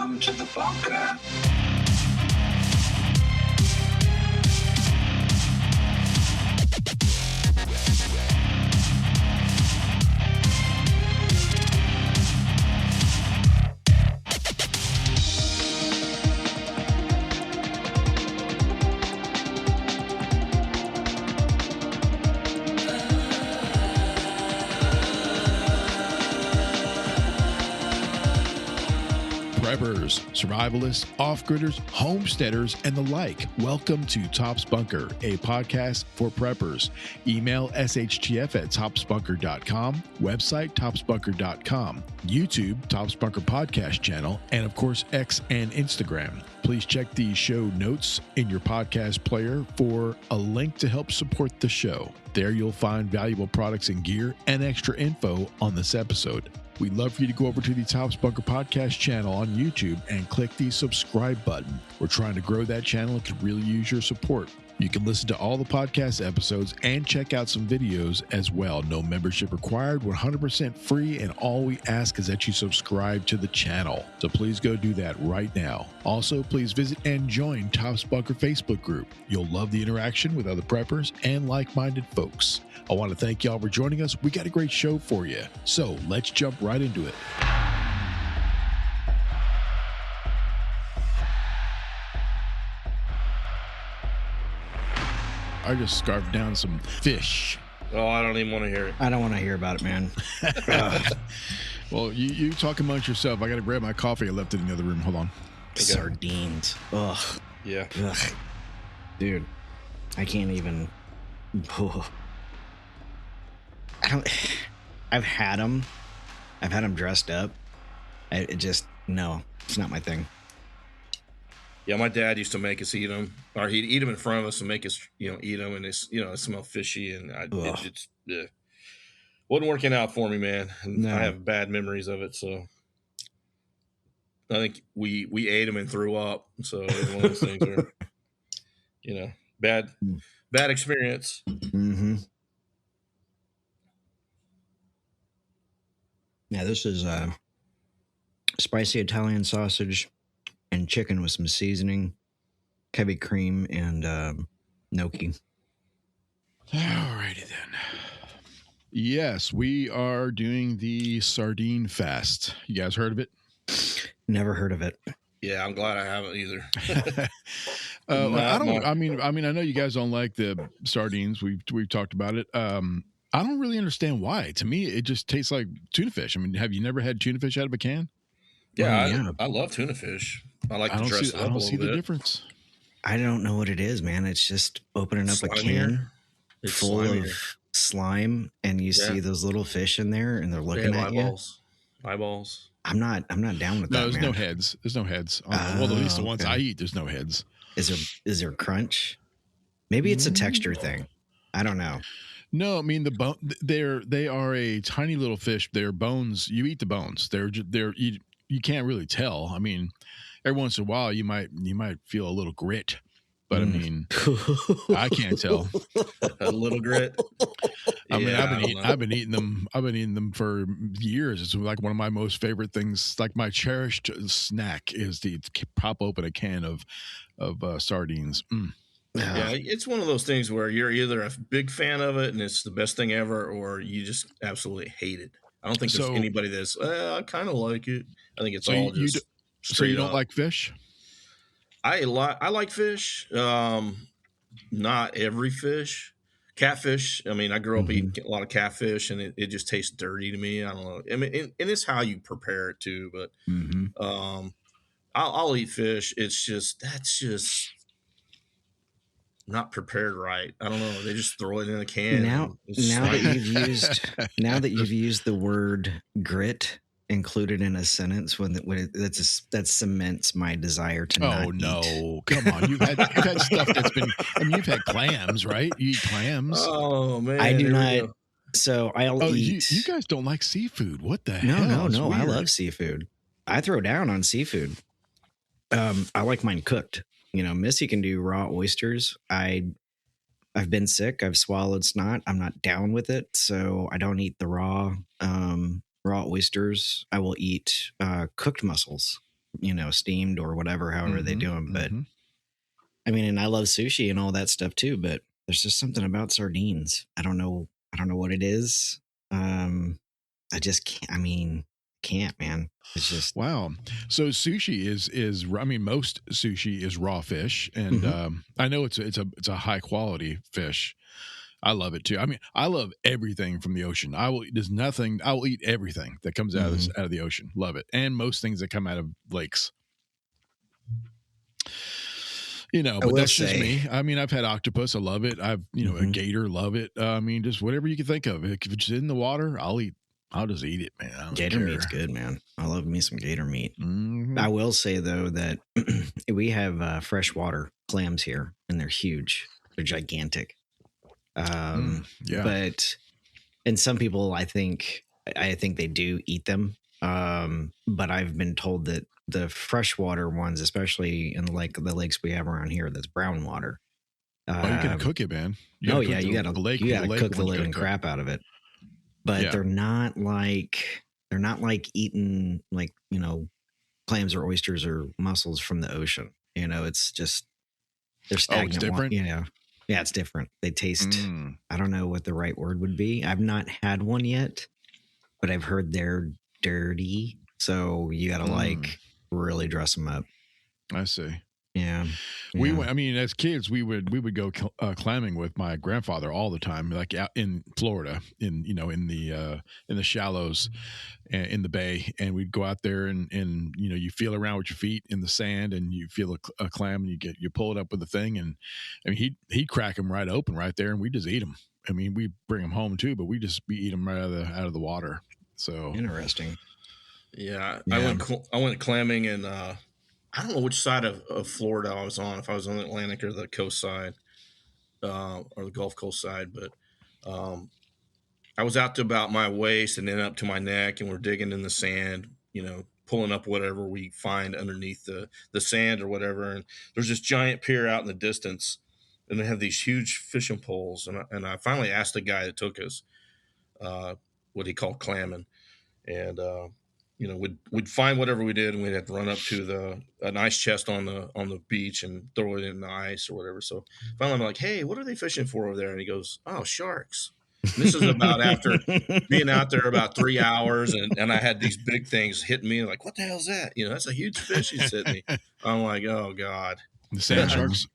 Welcome to the bunker. Preppers, survivalists, off-gridders, homesteaders, and the like. Welcome to Top's Bunker, a podcast for preppers. Email shtf@topsbunker.com, website topsbunker.com, YouTube, Top's Bunker podcast channel, and of course, X and Instagram. Please check the show notes in your podcast player for a link to help support the show. There you'll find valuable products and gear and extra info on this episode. We'd love for you to go over to the Top's Bunker podcast channel on YouTube and click the subscribe button. We're trying to grow that channel and could really use your support. You can listen to all the podcast episodes and check out some videos as well. No membership required, 100% free, and all we ask is that you subscribe to the channel. So please go do that right now. Also, please visit and join Top's Bunker Facebook group. You'll love the interaction with other preppers and like-minded folks. I want to thank y'all for joining us. We got a great show for you. So let's jump right into it. I just scarfed down some fish. Oh, I don't even want to hear it. I don't want to hear about it, man. Well, you talk amongst yourself. I got to grab my coffee. I left it in the other room. Hold on. Sardines. Ugh. Yeah. Ugh. Dude, I can't even. I've had them. I've had them dressed up. No, it's not my thing. Yeah, my dad used to make us eat them, or he'd eat them in front of us and make us, eat them, and it smell fishy, and it's wasn't working out for me, man. And No. I have bad memories of it, so I think we ate them and threw up. So it was one of those things where, bad experience. Mm-hmm. Yeah, this is spicy Italian sausage and chicken with some seasoning, heavy cream, and gnocchi. Alrighty then. Yes, we are doing the sardine fast. You guys heard of it? Never heard of it. Yeah, I'm glad I haven't either. I know you guys don't like the sardines. We've talked about it. I don't really understand why. To me, it just tastes like tuna fish. I mean, have you never had tuna fish out of a can? Yeah, I love tuna fish. I like to dress it up a little bit. I don't see the difference. I don't know what it is, man. It's just opening up a can full of slime, and you see those little fish in there, and they're looking at you. Eyeballs. I'm not down with that. No, there's man. no heads. There's no heads. Well, at least the ones I eat, there's no heads. Is there crunch? Maybe it's a texture thing. I don't know. No, I mean the bone. They are a tiny little fish. Their bones. You eat the bones. You can't really tell. I mean, every once in a while you might feel a little grit, but I mean, I can't tell. A little grit. I mean, I've been eating them. I've been eating them for years. It's like one of my most favorite things. Like my cherished snack is to pop open a can of sardines. Yeah, it's one of those things where you're either a big fan of it and it's the best thing ever, or you just absolutely hate it. I don't think there's anybody that's, I kind of like it. I think it's all just So you don't like fish? I like fish. Not every fish. Catfish. I mean, I grew up eating a lot of catfish, and it just tastes dirty to me. I don't know. I mean, and it's how you prepare it too. But I'll eat fish. That's just not prepared right. I don't know. They just throw it in a can. Now that you've used the word grit included in a sentence, that cements my desire to not eat. Come on. You've had stuff that's been. I mean, you've had clams, right? You eat clams. Oh man, I do not. So I'll eat. You guys don't like seafood? What the hell? No. I love seafood. I throw down on seafood. I like mine cooked. Missy can do raw oysters. I've been sick. I've swallowed snot. I'm not down with it, so I don't eat the raw oysters. I will eat cooked mussels. steamed or whatever, however they do them. But Mm-hmm. I mean, and I love sushi and all that stuff too, but there's just something about sardines. I don't know what it is. I just can't. I mean, can't, man. It's just Wow. So sushi is I mean, most sushi is raw fish, and I know it's a high quality fish. I love it too. I mean, I love everything from the ocean. I will eat everything that comes out of the ocean. Love it, and most things that come out of lakes. But that's just me. I mean, I've had octopus. I love it. I've, a gator. Love it. I mean, just whatever you can think of. If it's in the water, I'll just eat it, man. Gator meat's good, man. I love me some gator meat. Mm-hmm. I will say though that we have freshwater clams here, and they're huge. They're gigantic. But and some people, I think they do eat them. But I've been told that the freshwater ones, especially in the lakes we have around here, that's brown water. You gotta cook it, man. You gotta cook the living crap out of it. But they're not like eating clams or oysters or mussels from the ocean. It's just they're stagnant. It's different. Yeah, it's different. They taste. I don't know what the right word would be. I've not had one yet, but I've heard they're dirty. So you gotta really dress them up. I see. Yeah. We went, I mean, as kids, we would go clamming with my grandfather all the time, like out in Florida, in the shallows, in the bay, and we'd go out there and you feel around with your feet in the sand, and you feel a clam, and you pull it up with the thing, and I mean he'd crack them right open right there, and we just eat them. I mean, we bring them home too, but we eat them right out of the water. So interesting. Yeah. I went clamming and. I don't know which side of Florida I was on, if I was on the Atlantic or the coast side, or the Gulf Coast side. But I was out to about my waist and then up to my neck, and we're digging in the sand, pulling up whatever we find underneath the sand or whatever. And there's this giant pier out in the distance, and they have these huge fishing poles. And I finally asked the guy that took us what he called clamming. And we'd find whatever we did, and we'd have to run up to an ice chest on the beach and throw it in the ice or whatever. So finally, I'm like, "Hey, what are they fishing for over there?" And he goes, "Oh, sharks." And this is about after being out there about 3 hours, and I had these big things hitting me. Like, what the hell's that? That's a huge fish he's hitting me. I'm like, oh god, the sand sharks.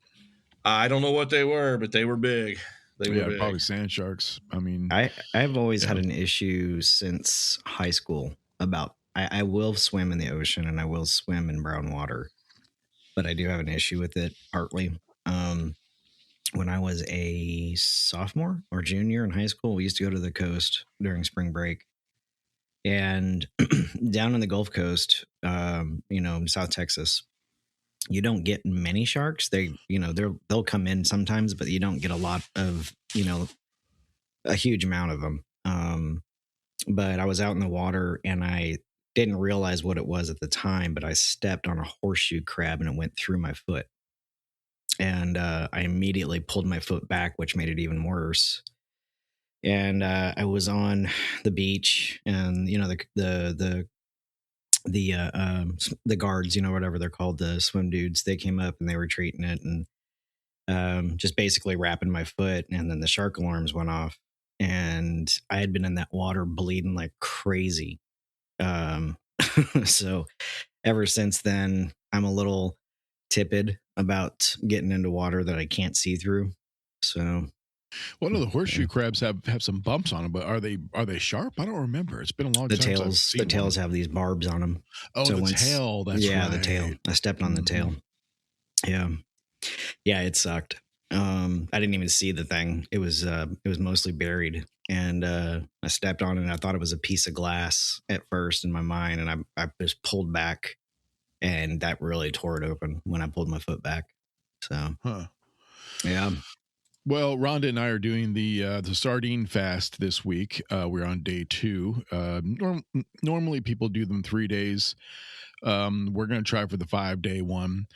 I don't know what they were, but they were big. They were big. Probably sand sharks. I mean, I've always had an issue since high school about. I will swim in the ocean and I will swim in brown water, but I do have an issue with it partly. When I was a sophomore or junior in high school, we used to go to the coast during spring break, and down in the Gulf Coast, in South Texas, you don't get many sharks. They'll come in sometimes, but you don't get a lot of, a huge amount of them. But I was out in the water and I didn't realize what it was at the time, but I stepped on a horseshoe crab and it went through my foot. And I immediately pulled my foot back, which made it even worse. And I was on the beach, and the guards, whatever they're called, the swim dudes, they came up and they were treating it and just basically wrapping my foot. And then the shark alarms went off, and I had been in that water bleeding like crazy. So ever since then, I'm a little tepid about getting into water that I can't see through. So, well, no, the horseshoe crabs have some bumps on them, but are they sharp? I don't remember. It's been a long time. The tails have these barbs on them. Oh, so the tail. That's right. The tail. I stepped on the tail. Yeah, it sucked. I didn't even see the thing. It was mostly buried, and I stepped on it, and I thought it was a piece of glass at first in my mind, and I just pulled back, and that really tore it open when I pulled my foot back. So, yeah. Well, Rhonda and I are doing the sardine fast this week. We're on day 2. Normally, people do them 3 days. We're going to try for the 5-day one.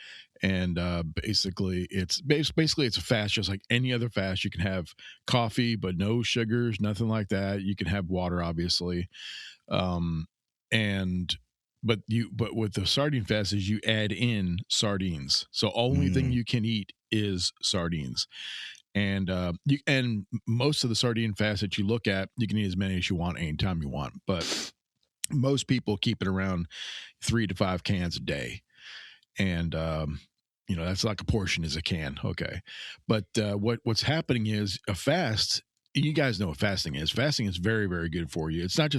And basically it's a fast just like any other fast. You can have coffee, but no sugars, nothing like that. You can have water, obviously. but with the sardine fast is you add in sardines. So only thing you can eat is sardines. And most of the sardine fast that you look at, you can eat as many as you want anytime you want. But most people keep it around 3 to 5 cans a day. And that's like a portion is a can. Okay. But what's happening is a fast. You guys know what fasting is. Fasting is very, very good for you. It's not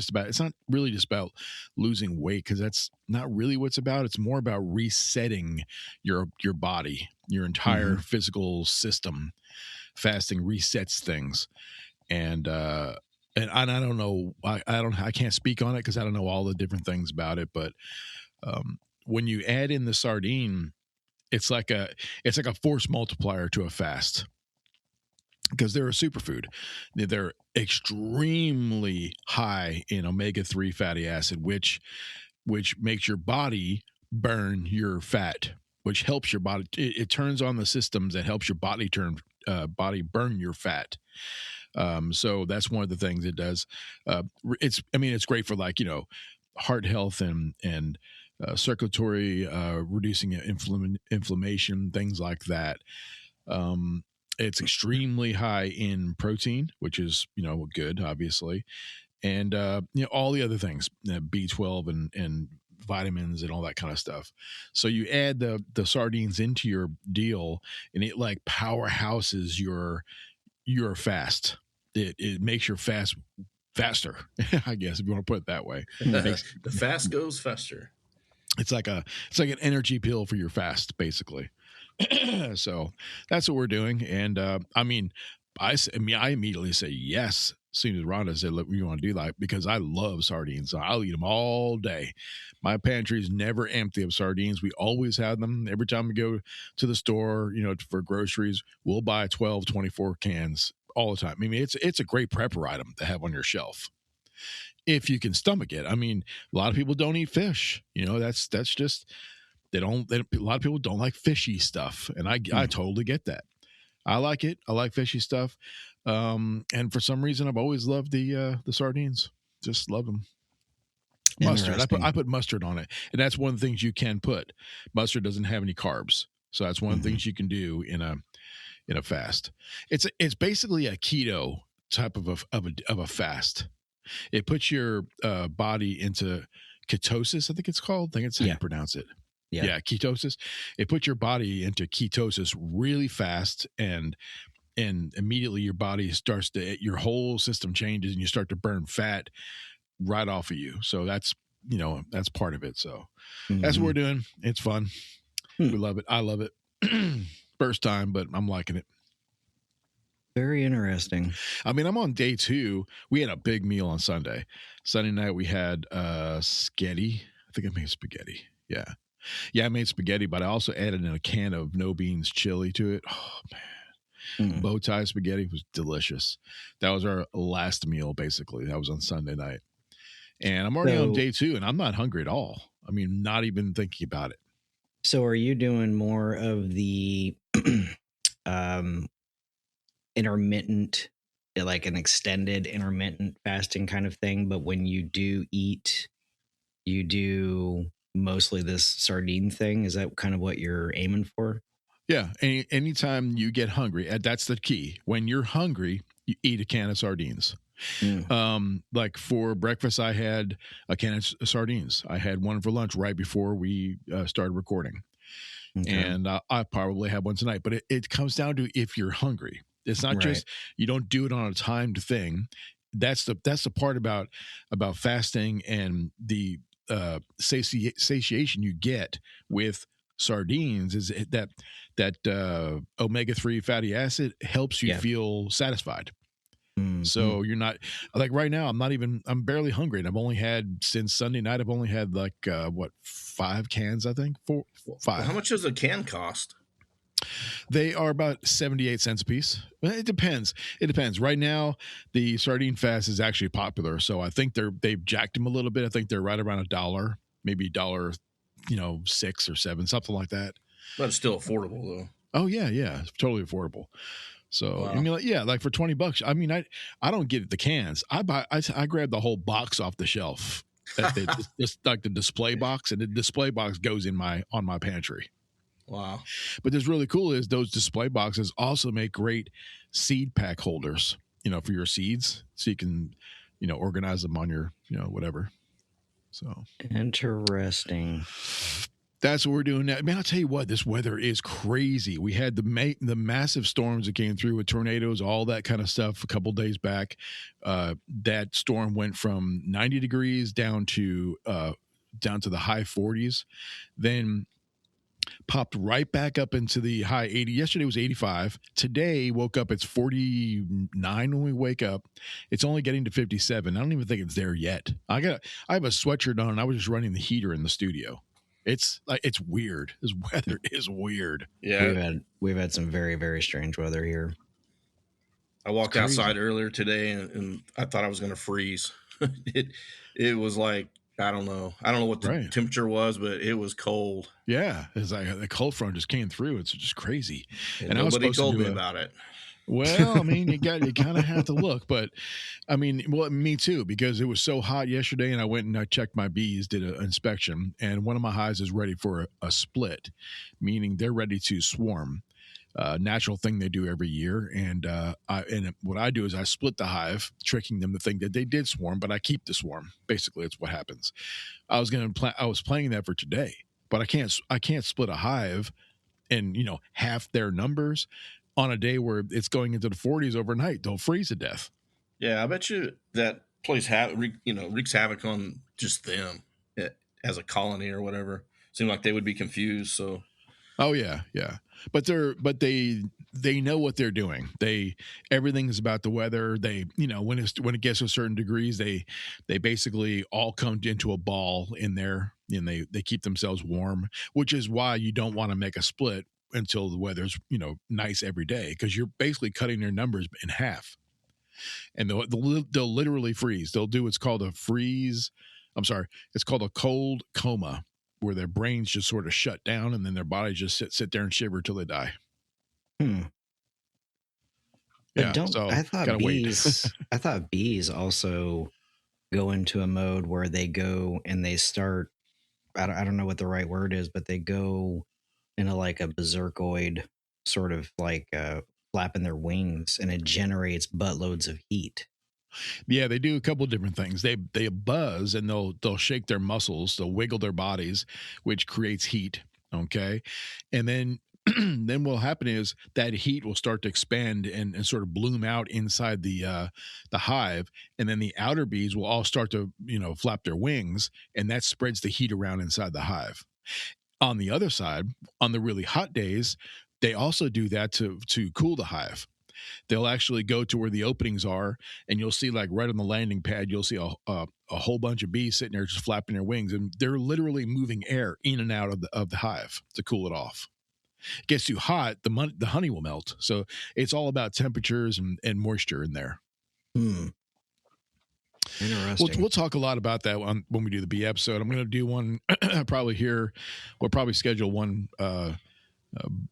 really just about losing weight, because that's not really what it's about. It's more about resetting your body, your entire physical system. Fasting resets things. And I don't know, I can't speak on it because I don't know all the different things about it. But when you add in the sardine, it's like a force multiplier to a fast, because they're a superfood. They're extremely high in omega-3 fatty acid, which makes your body burn your fat, which helps your body. It turns on the systems that helps your body burn your fat. So that's one of the things it does. It's great for heart health and circulatory, reducing inflammation, things like that. It's extremely high in protein, which is, good, obviously. And, all the other things, B12 and vitamins and all that kind of stuff. So you add the sardines into your deal, and it like powerhouses your fast. It makes your fast faster, I guess, if you want to put it that way. The fast goes faster. It's like an energy pill for your fast, basically. So that's what we're doing. And I immediately say yes as soon as Rhonda said, look, you want to do that, because I love sardines. I'll eat them all day. My pantry is never empty of sardines. We always have them. Every time we go to the store, for groceries, we'll buy 12, 24 cans all the time. I mean, it's a great prepper item to have on your shelf, if you can stomach it. I mean, a lot of people don't eat fish. That's just, a lot of people don't like fishy stuff. And I totally get that. I like it. I like fishy stuff. And for some reason, I've always loved the sardines. Just love them. Mustard. I put mustard on it. And that's one of the things you can put. Mustard doesn't have any carbs. So that's one of the things you can do in a fast. It's basically a keto type of a fast. It puts your body into ketosis, I think it's called. I think it's how you pronounce it. Yeah, ketosis. It puts your body into ketosis really fast, and immediately your body your whole system changes, and you start to burn fat right off of you. So that's part of it. So that's what we're doing. It's fun. We love it. I love it. First time, but I'm liking it. Very interesting. I mean, I'm on day 2. We had a big meal on Sunday. Sunday night we had spaghetti. I think I made spaghetti. Yeah, I made spaghetti, but I also added in a can of no beans chili to it. Oh, man. Bow tie spaghetti was delicious. That was our last meal, basically. That was on Sunday night. And I'm already on day 2, and I'm not hungry at all. I mean, not even thinking about it. So are you doing more of the intermittent, like an extended intermittent fasting kind of thing? But when you do eat, you do mostly this sardine thing? Is that kind of what you're aiming for? Yeah. Anytime you get hungry, that's the key. When you're hungry, you eat a can of sardines. Like for breakfast, I had a can of sardines. I had one for lunch right before we started recording. Okay. And I probably have one tonight. But it comes down to if you're hungry. It's not just, you don't do it on a timed thing. That's the part about fasting and the satiation you get with sardines is that omega-3 fatty acid helps you feel satisfied. So you're not like right now, I'm barely hungry. And I've only had since Sunday night, I've only had 5 cans, I think. 5. Well, how much does a can cost? They are about 78 cents a piece. It depends. Right now, the sardine fast is actually popular. So I think they've jacked them a little bit. I think they're right around $1, maybe $1, 6 or 7, something like that. But it's still affordable though. Oh yeah. It's totally affordable. So wow. I mean, like for $20, I mean, I don't get the cans. I grab the whole box off the shelf That they just like the display box, and the display box goes in on my pantry. Wow. But what's really cool is those display boxes also make great seed pack holders, for your seeds, so you can, organize them on your, whatever. So interesting. That's what we're doing now. Man, I'll tell you what, this weather is crazy. We had the massive storms that came through with tornadoes, all that kind of stuff a couple days back. That storm went from 90 degrees down to the high 40s. Then popped right back up into the high 80. Yesterday was 85. Today woke up, it's 49 when we wake up. It's only getting to 57. I don't even think it's there yet. I have a sweatshirt on, and I was just running the heater in the studio. It's weird. This weather is weird. Yeah. We've had some very, very strange weather here. I walked outside earlier today and I thought I was going to freeze. It was like, I don't know what the temperature was, but it was cold. Yeah, it's like the cold front just came through. It's just crazy. And nobody told me about it. Well, I mean, you kind of have to look, but I mean, well, me too, because it was so hot yesterday, and I went and I checked my bees, did an inspection, and one of my hives is ready for a split, meaning they're ready to swarm. Natural thing they do every year, and what I do is I split the hive, tricking them to think that they did swarm, but I keep the swarm. Basically, it's what happens. I was planning that for today, but I can't split a hive and half their numbers on a day where it's going into the 40s overnight. They'll freeze to death. Yeah, I bet you that place wreaks havoc on just them as a colony or whatever. Seemed like they would be confused. So. Oh yeah. But they know what they're doing. Everything's about the weather. They, when it gets to certain degrees, they basically all come into a ball in there, and they keep themselves warm, which is why you don't want to make a split until the weather's, nice every day, because you're basically cutting their numbers in half. And they'll literally freeze. They'll do what's called it's called a cold coma, where their brains just sort of shut down, and then their bodies just sit there and shiver till they die. Yeah. I thought bees also go into a mode where they go and they start, I don't know what the right word is, but they go into like a berserkoid sort of like flapping their wings, and it generates buttloads of heat. Yeah, they do a couple of different things. They buzz, and they'll shake their muscles, they'll wiggle their bodies, which creates heat. Okay, and then what'll happen is that heat will start to expand and sort of bloom out inside the hive, and then the outer bees will all start to flap their wings, and that spreads the heat around inside the hive. On the other side, on the really hot days, they also do that to cool the hive. They'll actually go to where the openings are, and you'll see, like, right on the landing pad, you'll see a whole bunch of bees sitting there just flapping their wings, and they're literally moving air in and out of the hive to cool it off. It gets too hot, the honey will melt. So it's all about temperatures and moisture in there. Interesting. We'll talk a lot about that when we do the bee episode. I'm going to do one probably here. We'll probably schedule one.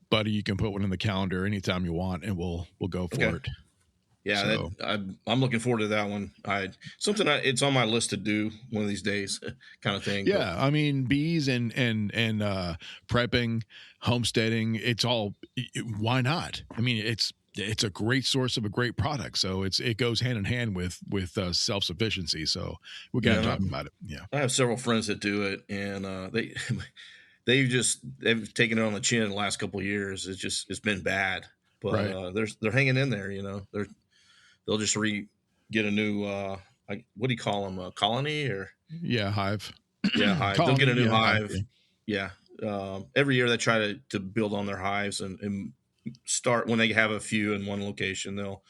Buddy, you can put one in the calendar anytime you want, and we'll go for it. Yeah, so. I'm looking forward to that one. It's on my list to do one of these days, kind of thing. Yeah, I mean, bees and prepping, homesteading, it's all. Why not? I mean, it's a great source of a great product, so it goes hand in hand with self-sufficiency. So we got to talk about it. Yeah, I have several friends that do it, and they've taken it on the chin the last couple of years. It's been bad, but they're hanging in there. They'll just get a new what do you call them? A colony or hive. Yeah, hive. They'll get a new hive. Yeah. Every year they try to build on their hives and start when they have a few in one location. They'll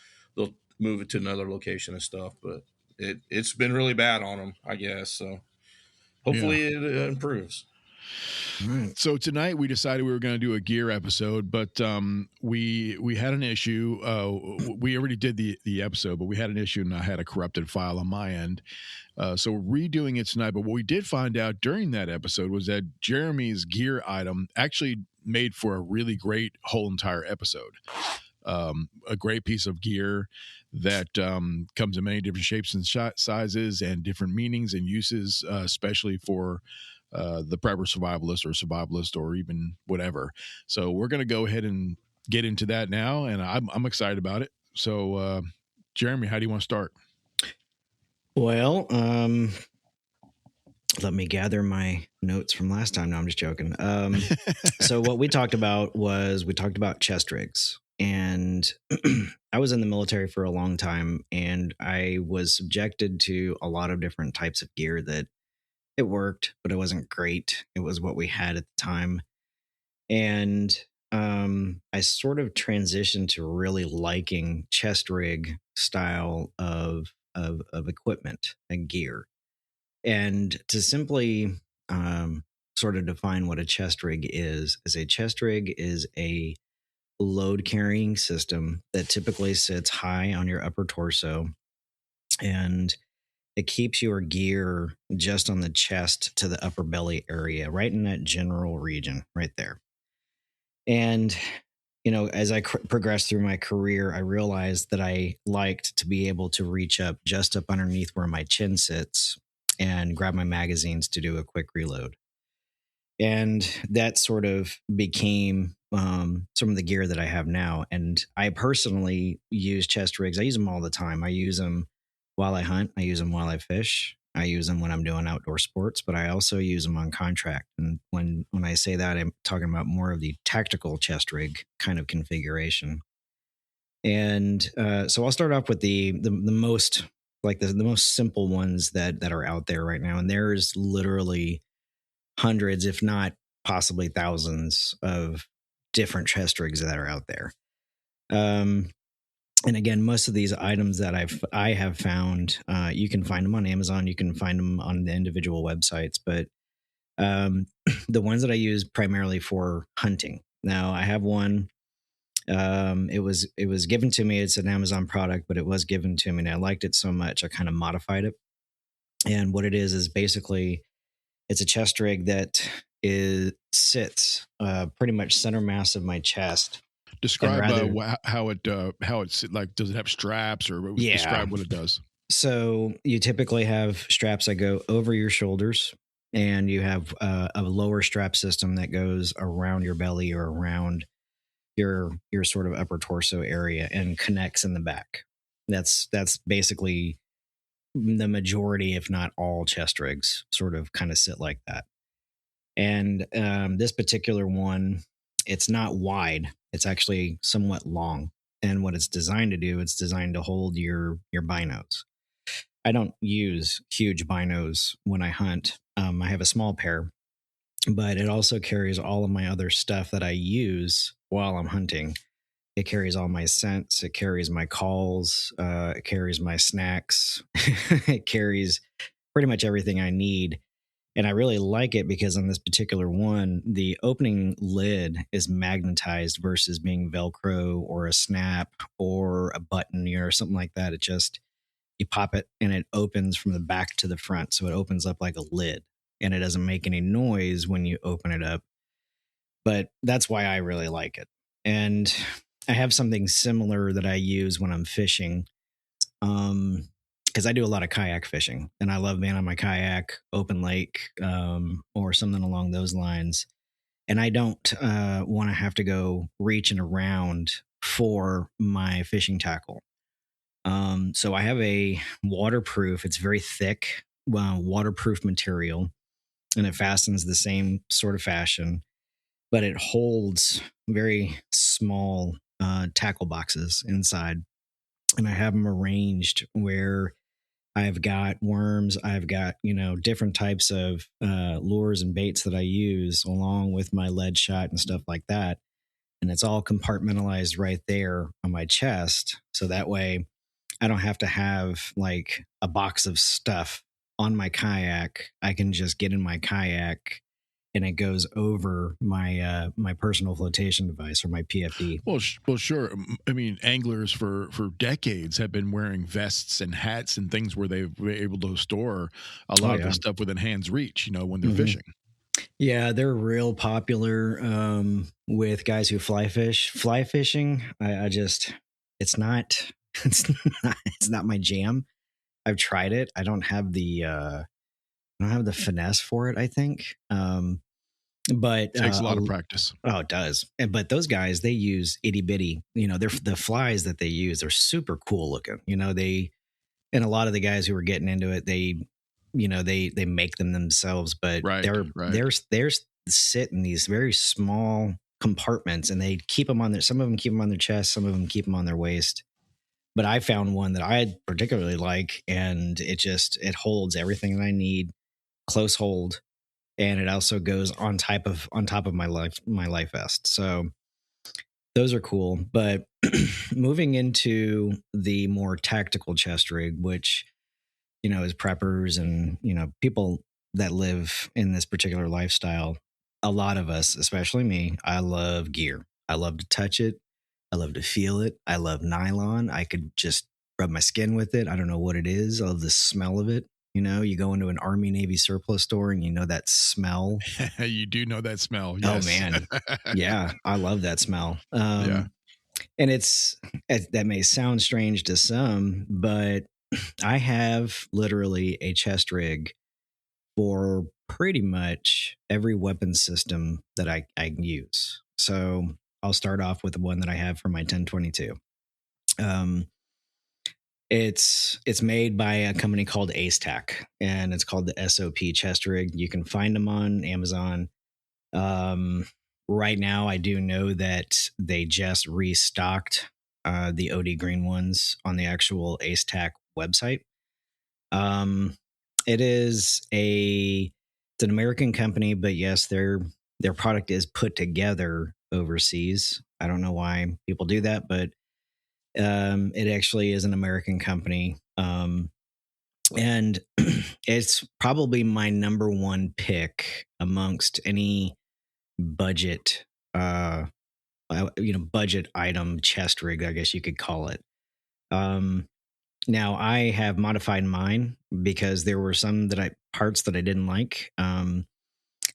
move it to another location and stuff. But it's been really bad on them, I guess. So hopefully it improves. Right. So tonight we decided we were going to do a gear episode, but we had an issue. We already did the episode, but we had an issue, and I had a corrupted file on my end. So we're redoing it tonight. But what we did find out during that episode was that Jeremy's gear item actually made for a really great whole entire episode. a great piece of gear that comes in many different shapes and sizes and different meanings and uses, especially for the prepper survivalist or even whatever. So we're going to go ahead and get into that now, and I'm excited about it. So, Jeremy, how do you want to start? Well, let me gather my notes from last time. No, I'm just joking. So what we talked about chest rigs, and I was in the military for a long time, and I was subjected to a lot of different types of gear that it worked, but it wasn't great. It was what we had at the time. And I sort of transitioned to really liking chest rig style of equipment and gear. And to simply sort of define what a chest rig is a chest rig is a load carrying system that typically sits high on your upper torso, and it keeps your gear just on the chest to the upper belly area, right in that general region right there. And, as I progressed through my career, I realized that I liked to be able to reach up just up underneath where my chin sits and grab my magazines to do a quick reload. And that sort of became some of the gear that I have now. And I personally use chest rigs. I use them all the time. I use them while I hunt. I use them while I fish. I use them when I'm doing outdoor sports, but I also use them on contract. And when I say that, I'm talking about more of the tactical chest rig kind of configuration. And so I'll start off with the most, like the most simple ones that are out there right now. And there's literally hundreds, if not possibly thousands of different chest rigs that are out there. And again, most of these items that I have found, you can find them on Amazon. You can find them on the individual websites, but the ones that I use primarily for hunting. Now, I have one. It was given to me. It's an Amazon product, but it was given to me, and I liked it so much I kind of modified it. And what it is basically it's a chest rig that sits pretty much center mass of my chest. Describe how it's like. Does it have straps, or describe what it does? So you typically have straps that go over your shoulders, and you have a lower strap system that goes around your belly or around your sort of upper torso area and connects in the back. That's basically the majority, if not all, chest rigs sort of kind of sit like that. And this particular one, it's not wide. It's actually somewhat long. And what it's designed to do, it's designed to hold your binos. I don't use huge binos when I hunt. I have a small pair, but it also carries all of my other stuff that I use while I'm hunting. It carries all my scents. It carries my calls. It carries my snacks. It carries pretty much everything I need. And I really like it because on this particular one, the opening lid is magnetized versus being Velcro or a snap or a button or something like that. It just, you pop it and it opens from the back to the front. So it opens up like a lid and it doesn't make any noise when you open it up. But that's why I really like it. And I have something similar that I use when I'm fishing. Because I do a lot of kayak fishing and I love being on my kayak, open lake, or something along those lines. And I don't want to have to go reaching around for my fishing tackle. So I have a waterproof, it's very thick, waterproof material, and it fastens the same sort of fashion, but it holds very small tackle boxes inside. And I have them arranged where I've got worms, I've got, different types of lures and baits that I use along with my lead shot and stuff like that. And it's all compartmentalized right there on my chest. So that way I don't have to have like a box of stuff on my kayak. I can just get in my kayak and it goes over my my personal flotation device or my PFD. Well, sure. I mean, anglers for decades have been wearing vests and hats and things where they've been able to store a lot of the stuff within hand's reach, when they're fishing. Yeah, they're real popular with guys who fly fish. Fly fishing, I just it's not it's it's not my jam. I've tried it. I don't have the finesse for it, I think. But Takes a lot of practice. oh, it does. But those guys, they use itty bitty. They're the flies that they use are super cool looking. And a lot of the guys who are getting into it, they make them themselves, but Right. they're sit in these very small compartments, and they keep them on their. Some of them keep them on their chest, some of them keep them on their waist. But I found one that I particularly like, and it holds everything that I need, close hold, and it also goes on top of my life vest. So those are cool. But moving into the more tactical chest rig, which is preppers and people that live in this particular lifestyle. A lot of us, especially me, I love gear. I love to touch it. I love to feel it. I love nylon. I could just rub my skin with it. I don't know what it is. I love the smell of it. You go into an Army Navy surplus store and you know that smell. You do know that smell. Oh Yes. man. Yeah. I love that smell. Yeah. And that may sound strange to some, but I have literally a chest rig for pretty much every weapon system that I use. So I'll start off with the one that I have for my 1022. It's made by a company called AceTac, and it's called the SOP chest rig. You can find them on Amazon. Right now, I do know that they just restocked the OD green ones on the actual AceTac website. It's an American company, but yes, their product is put together overseas. I don't know why people do that, but it actually is an American company. And it's probably my number one pick amongst any budget, budget item chest rig, I guess you could call it. Now I have modified mine because there were some parts that I didn't like.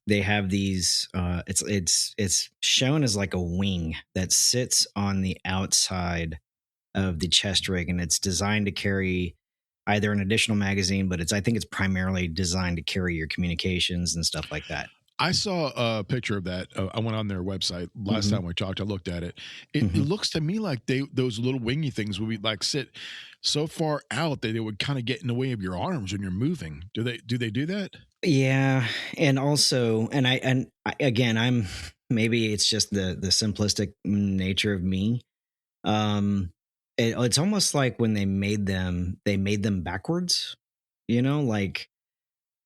They have these. It's shown as like a wing that sits on the outside of the chest rig, and it's designed to carry either an additional magazine, but I think it's primarily designed to carry your communications and stuff like that. I saw a picture of that. I went on their website last time we talked. I looked at it. It looks to me like those little wingy things would be like sit so far out that they would kind of get in the way of your arms when you're moving. Do they do that? Yeah, and also, again, I'm maybe it's just the simplistic nature of me. It's almost like when they made them backwards. Like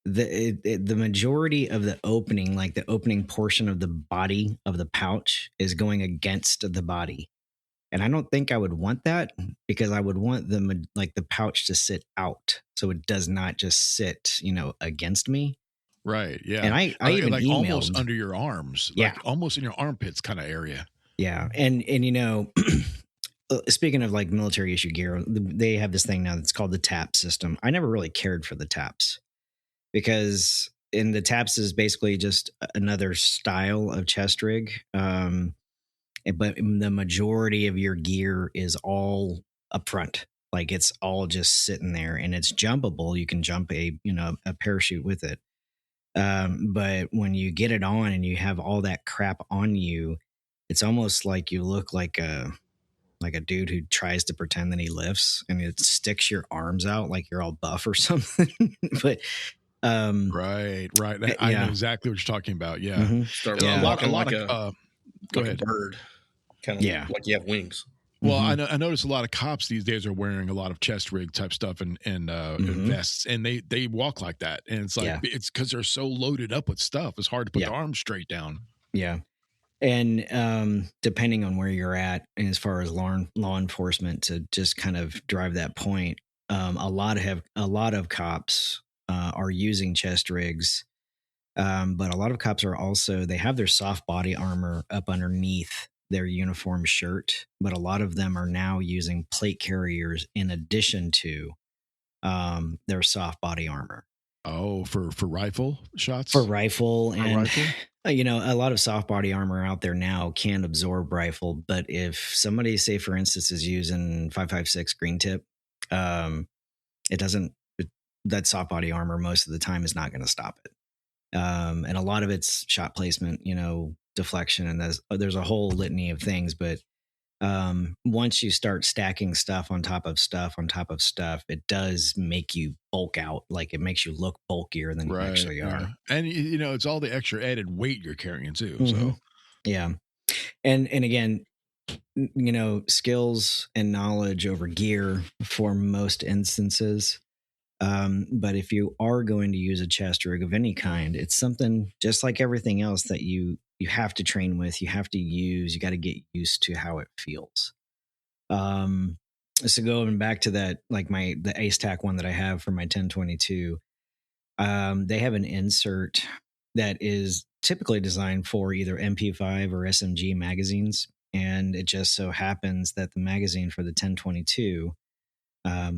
the majority of the opening, like the opening portion of the body of the pouch, is going against the body. And I don't think I would want that, because I would want the pouch to sit out, so it does not just sit, against me. Right. Yeah. And I even like emailed almost under your arms, like almost in your armpits kind of area. Yeah. And speaking of like military issue gear, they have this thing now that's called the TAP system. I never really cared for the TAPs, because the TAPs is basically just another style of chest rig. But the majority of your gear is all up front. Like it's all just sitting there, and it's jumpable. You can jump a parachute with it. But when you get it on and you have all that crap on you, it's almost like you look like a dude who tries to pretend that he lifts, and it sticks your arms out like you're all buff or something. But right. I know exactly what you're talking about. Yeah. Start walking like a bird, kind of like you have wings. Well, I notice a lot of cops these days are wearing a lot of chest rig type stuff and vests, and they walk like that, and it's like it's because they're so loaded up with stuff. It's hard to put their arms straight down. Yeah. And depending on where you're at, and as far as law enforcement, to just kind of drive that point, a lot of cops are using chest rigs, but a lot of cops are also, they have their soft body armor up underneath their uniform shirt, but a lot of them are now using plate carriers in addition to their soft body armor. Oh, for rifle shots? For rifle. For And, rifle? a lot of soft body armor out there now can absorb rifle. But if somebody, say, for instance, is using 5.56 green tip, it doesn't, that soft body armor most of the time is not going to stop it. And a lot of it's shot placement, deflection, and there's a whole litany of things. But once you start stacking stuff on top of stuff on top of stuff, it does make you bulk out. Like, it makes you look bulkier than you actually are. And it's all the extra added weight you're carrying too. Mm-hmm. So yeah, and again, skills and knowledge over gear for most instances. But if you are going to use a chest rig of any kind, it's something just like everything else that you have to train with, you have to use, you got to get used to how it feels. So going back to that, like the Ace Tac one that I have for my 1022, they have an insert that is typically designed for either MP5 or SMG magazines. And it just so happens that the magazine for the 1022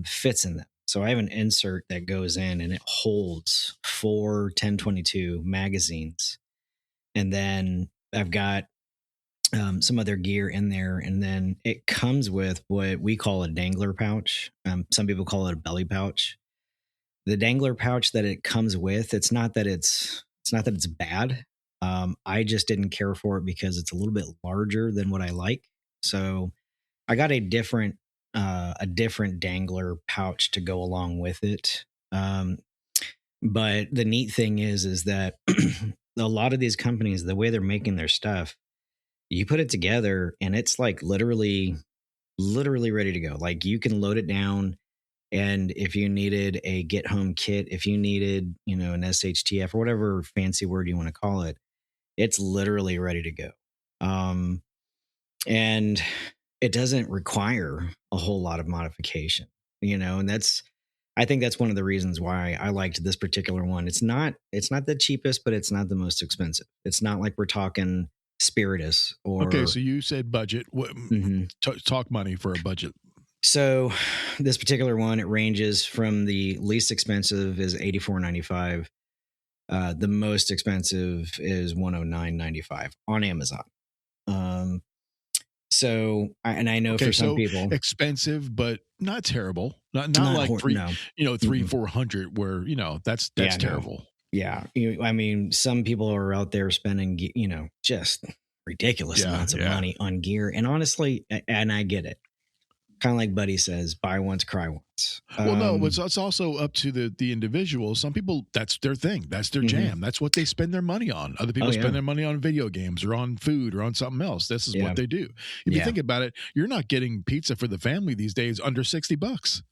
fits in them. So I have an insert that goes in and it holds 4 1022 magazines. And then I've got some other gear in there. And then it comes with what we call a dangler pouch. Some people call it a belly pouch. The dangler pouch that it comes with, it's not that it's bad. I just didn't care for it because it's a little bit larger than what I like. So I got a different dangler pouch to go along with it. But the neat thing is that a lot of these companies, the way they're making their stuff, you put it together and it's like literally ready to go. Like, you can load it down. And if you needed a get home kit, if you needed, an SHTF or whatever fancy word you want to call it, it's literally ready to go. And it doesn't require a whole lot of modification, and I think that's one of the reasons why I liked this particular one. It's not the cheapest, but it's not the most expensive. It's not like we're talking Spiritus or. Okay, so you said budget. Talk money for a budget. So this particular one, it ranges from the least expensive is $84.95. The most expensive is $109.95 on Amazon. So, I know for some people, expensive, but not terrible. Not like $300-400 where, that's terrible. No. Yeah. I mean, some people are out there spending, just ridiculous amounts of money on gear. And honestly, and I get it. Kind of like Buddy says, buy once, cry once. Well, no, it's also up to the individual. Some people, that's their thing. That's their jam. That's what they spend their money on. Other people spend their money on video games or on food or on something else. This is what they do. If you think about it, you're not getting pizza for the family these days under $60.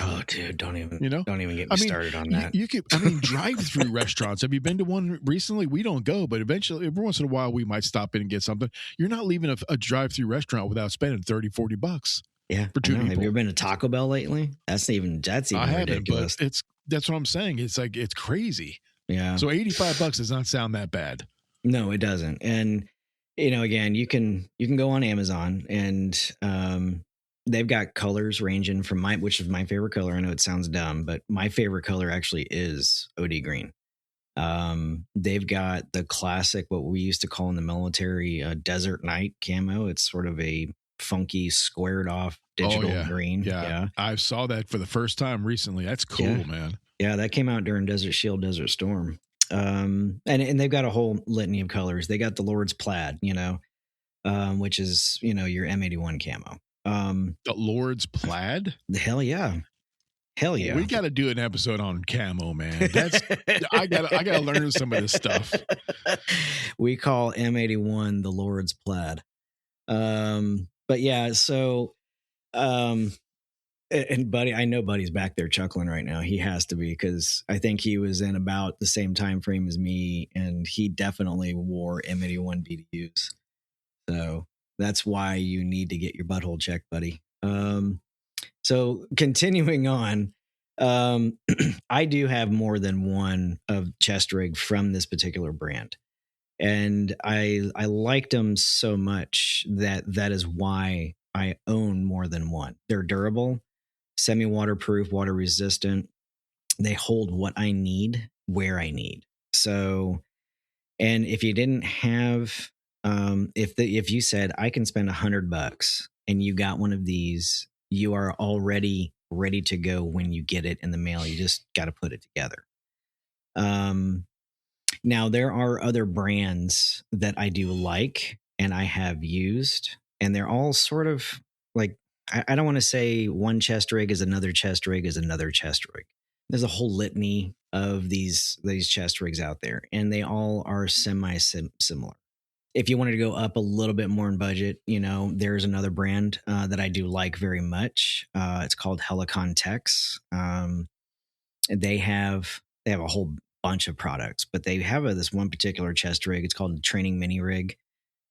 Oh, dude, don't even get me started on that. You could, drive-through restaurants. Have you been to one recently? We don't go, but eventually, every once in a while, we might stop in and get something. You're not leaving a drive-through restaurant without spending $30-40. Yeah, for 2 people. Have you ever been to Taco Bell lately? That's even I haven't, ridiculous. But that's what I'm saying. It's like, it's crazy. Yeah. So $85 does not sound that bad. No, it doesn't. And again, you can go on Amazon and they've got colors ranging from which is my favorite color. I know it sounds dumb, but my favorite color actually is OD green. They've got the classic, what we used to call in the military, desert night camo. It's sort of a funky squared off digital green. Yeah. I saw that for the first time recently. That's cool, man. Yeah, that came out during Desert Shield, Desert Storm. And they've got a whole litany of colors. They got the Lord's Plaid, which is, your M81 camo. The Lord's Plaid? Hell yeah. Hell yeah. We got to do an episode on camo, man. That's I gotta learn some of this stuff. We call M81 the Lord's Plaid. But yeah, so and Buddy, I know Buddy's back there chuckling right now. He has to be, because I think he was in about the same time frame as me, and he definitely wore M81 BDUs. So that's why you need to get your butthole checked, buddy. So continuing on, I do have more than one of chest rig from this particular brand. And I liked them so much that is why I own more than one. They're durable, semi-waterproof, water resistant. they hold what I need where I need. So, and if you didn't have, if you said I can spend $100 and you got one of these, you are already ready to go when you get it in the mail. You just got to put it together. Now there are other brands that I do like and I have used, and they're all sort of like, I don't want to say one chest rig is another chest rig is another chest rig. There's a whole litany of these chest rigs out there, and they all are similar. If you wanted to go up a little bit more in budget, there's another brand that I do like very much. It's called Helicon Tex. They have a whole bunch of products, but they have this one particular chest rig. It's called a training mini rig.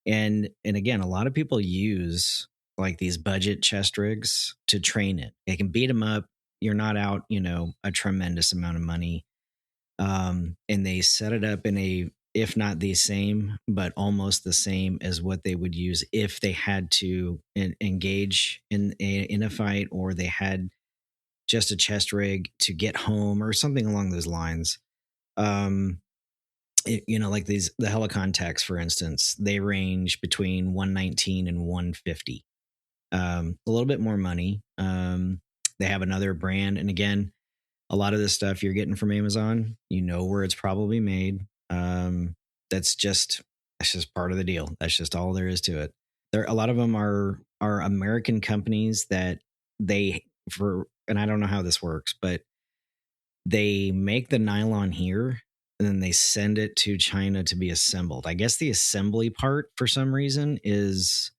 And again, a lot of people use like these budget chest rigs to train it. They can beat them up. You're not out, a tremendous amount of money. And they set it up in a, if not the same, but almost the same as what they would use if they had to engage in a fight, or they had just a chest rig to get home or something along those lines. Like the Helicon Tex, for instance, they range between 119 and 150. A little bit more money. They have another brand, and again, a lot of this stuff you're getting from Amazon, where it's probably made. That's just part of the deal. That's just all there is to it. A lot of them are American companies that and I don't know how this works, but they make the nylon here and then they send it to China to be assembled. I guess the assembly part for some reason is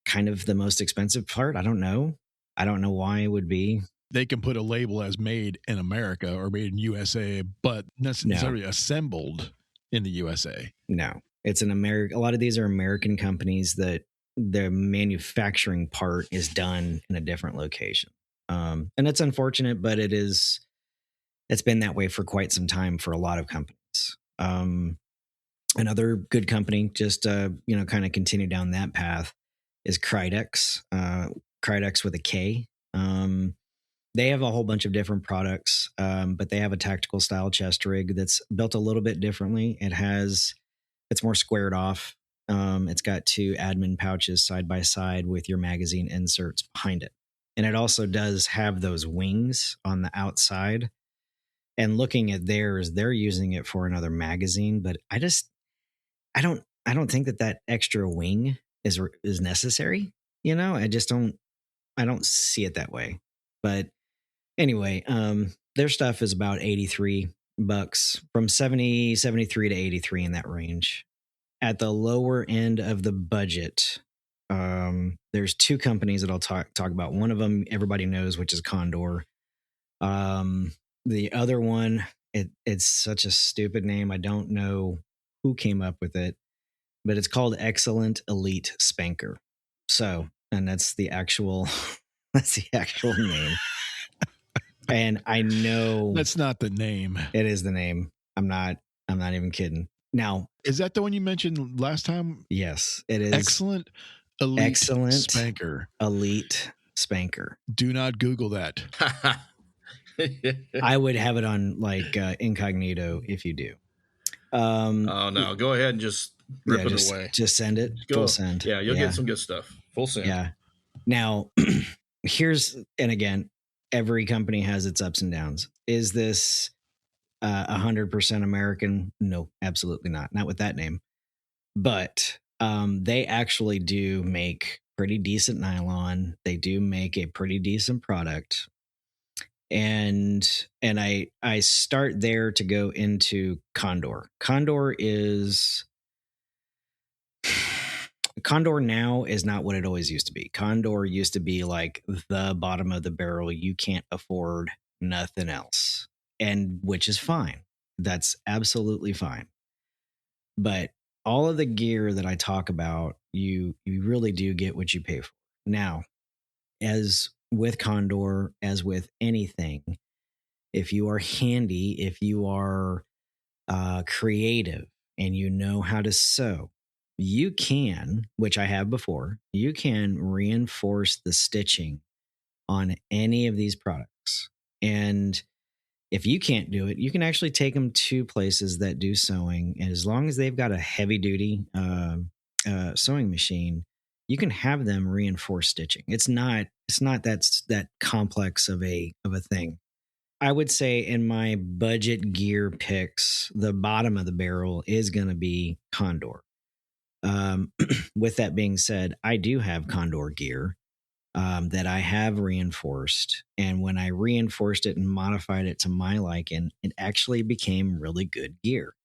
kind of the most expensive part. I don't know why it would be. They can put a label as made in America or made in USA, but necessarily assembled in the USA. No, it's an American. A lot of these are American companies that the manufacturing part is done in a different location. And it's unfortunate, but it's been that way for quite some time for a lot of companies. Another good company, just, kind of continue down that path, is Krydex, Krydex with a K. They have a whole bunch of different products, but they have a tactical style chest rig that's built a little bit differently. It's more squared off. It's got 2 admin pouches side by side with your magazine inserts behind it. And it also does have those wings on the outside. And looking at theirs, they're using it for another magazine, but I don't think that extra wing is necessary. I don't see it that way. But anyway, their stuff is about $83 from 73 to 83 in that range. At the lower end of the budget, there's 2 companies that I'll talk about. One of them everybody knows, which is Condor. The other one, it's such a stupid name. I don't know who came up with it, but it's called Excellent Elite Spanker. So, and that's the actual name. And I know that's not the name. It is the name. I'm not even kidding. Now, is that the one you mentioned last time? Yes, it is. Excellent Spanker. Elite Spanker. Do not Google that. I would have it on like incognito if you do. Oh no, go ahead and just rip it away. Just send it. Full send. Yeah, you'll get some good stuff. Full send. Yeah. Now, and again, every company has its ups and downs. Is this 100% American? No, absolutely not. Not with that name. But they actually do make pretty decent nylon. They do make a pretty decent product. And I start there to go into Condor. Condor now is not what it always used to be. Condor used to be like the bottom of the barrel. You can't afford nothing else, and which is fine. That's absolutely fine. But all of the gear that I talk about, you really do get what you pay for. Now, as with Condor, as with anything, if you are handy, if you are creative and you know how to sew, you can, which I have before, you can reinforce the stitching on any of these products. And If you can't do it, you can actually take them to places that do sewing. And as long as they've got a heavy duty sewing machine, you can have them reinforce stitching. It's not that complex of a thing. I would say in my budget gear picks, the bottom of the barrel is going to be Condor. With that being said, I do have Condor gear that I have reinforced. And when I reinforced it and modified it to my liking, it actually became really good gear.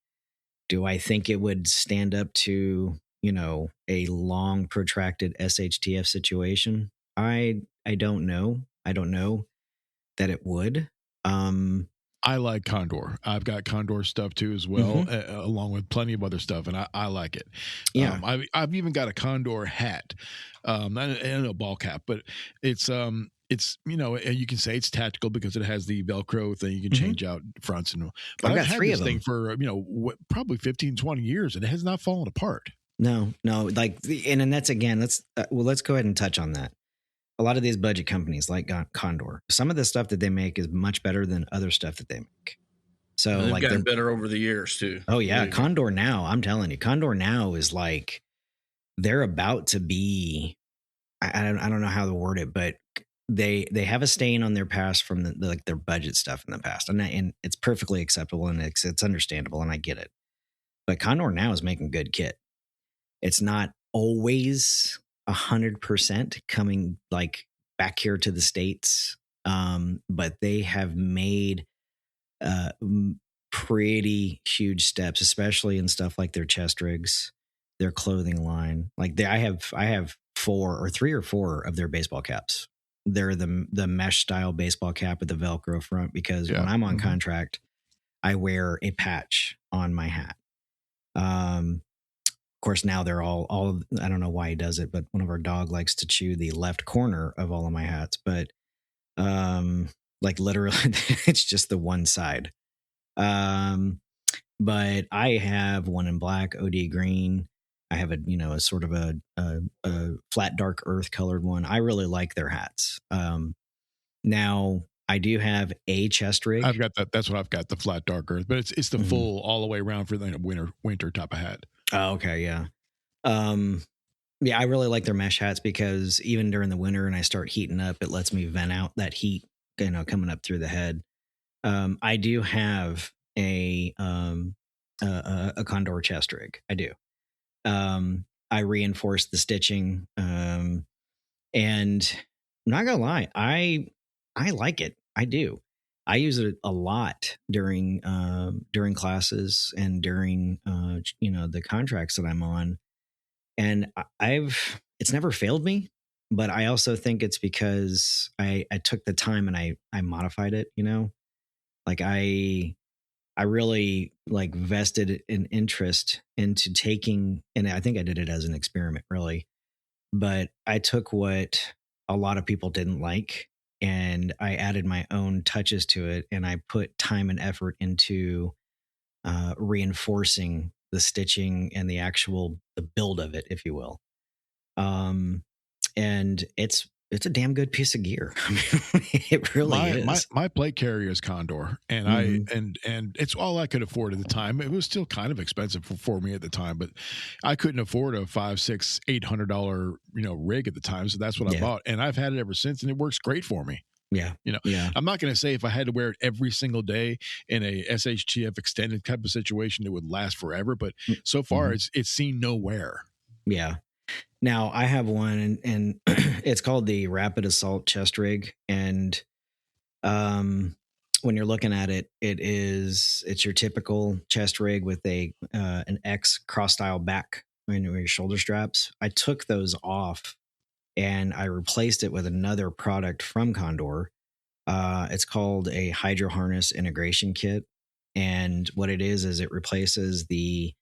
Do I think it would stand up to, a long protracted SHTF situation? I don't know. I don't know that it would. I like Condor. I've got Condor stuff too as well, along with plenty of other stuff, and I like it. Yeah. I've even got a Condor hat, not a ball cap, but it's you can say it's tactical because it has the Velcro thing. You can change out fronts and. But I've had this thing for probably 15, 20 years, and it has not fallen apart. No, like and that's again. Let's go ahead and touch on that. A lot of these budget companies like Condor, some of the stuff that they make is much better than other stuff that they make. So they've gotten better over the years too. Oh yeah. Condor now, I'm telling you, Condor now is like, they're about to be, I don't know how to word it, but they have a stain on their past from their budget stuff in the past. And it's perfectly acceptable and it's understandable. And I get it, but Condor now is making good kit. It's not always 100% coming like back here to the States. But they have made pretty huge steps, especially in stuff like their chest rigs, their clothing line. Like I have 3 or 4 of their baseball caps. They're the mesh style baseball cap with the Velcro front, because when I'm on contract, I wear a patch on my hat. Of course, now they're all, I don't know why he does it, but one of our dog likes to chew the left corner of all of my hats. But like literally, it's just the one side. But I have one in black, OD green. I have a sort of a flat dark earth colored one. I really like their hats. Now I do have a chest rig. I've got that. That's what I've got, the flat dark earth, but it's the full all the way around for the winter type of hat. Oh, okay. Yeah. Yeah, I really like their mesh hats because even during the winter and I start heating up, it lets me vent out that heat, coming up through the head. I do have a Condor chest rig. I do. I reinforce the stitching. And I'm not gonna lie, I like it. I do. I use it a lot during classes and during the contracts that I'm on, and it's never failed me. But I also think it's because I took the time and I modified it. Like I really like vested an interest into taking, and I think I did it as an experiment, really. But I took what a lot of people didn't like, and I added my own touches to it, and I put time and effort into reinforcing the stitching and the build of it, if you will. And it's a damn good piece of gear. I mean, it really is. My plate carrier is Condor, and and it's all I could afford at the time. It was still kind of expensive for me at the time, but I couldn't afford a $500, $600, $800 rig at the time, so that's what I bought, and I've had it ever since, and it works great for me. Yeah. I'm not going to say if I had to wear it every single day in a SHTF extended type of situation, it would last forever. But so far, it's seen no wear. Yeah. Now I have one, and it's called the Rapid Assault chest rig. And when you're looking at it, it's your typical chest rig with an X cross style back and your shoulder straps. I took those off and I replaced it with another product from Condor. It's called a Hydro Harness Integration Kit. And what it is it replaces the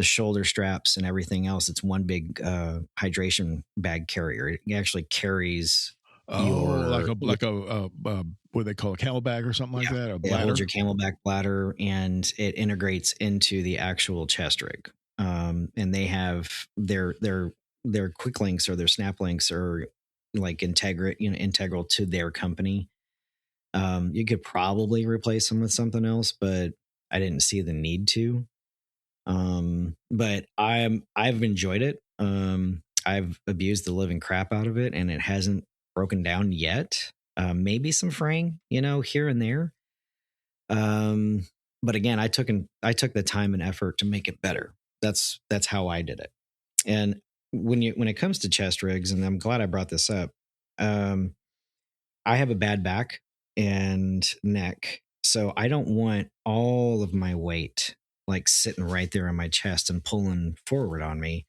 shoulder straps and everything else. It's one big hydration bag carrier. It actually carries like a what they call a camelback or something like that. A bladder. It holds your camelback bladder, and it integrates into the actual chest rig. And they have their quick links or their snap links are like integral to their company. You could probably replace them with something else, but I didn't see the need to. But I've enjoyed it. I've abused the living crap out of it, and it hasn't broken down yet. Maybe some fraying, here and there. But again, I took the time and effort to make it better. That's how I did it. And when it comes to chest rigs, and I'm glad I brought this up, I have a bad back and neck, so I don't want all of my weight like sitting right there on my chest and pulling forward on me.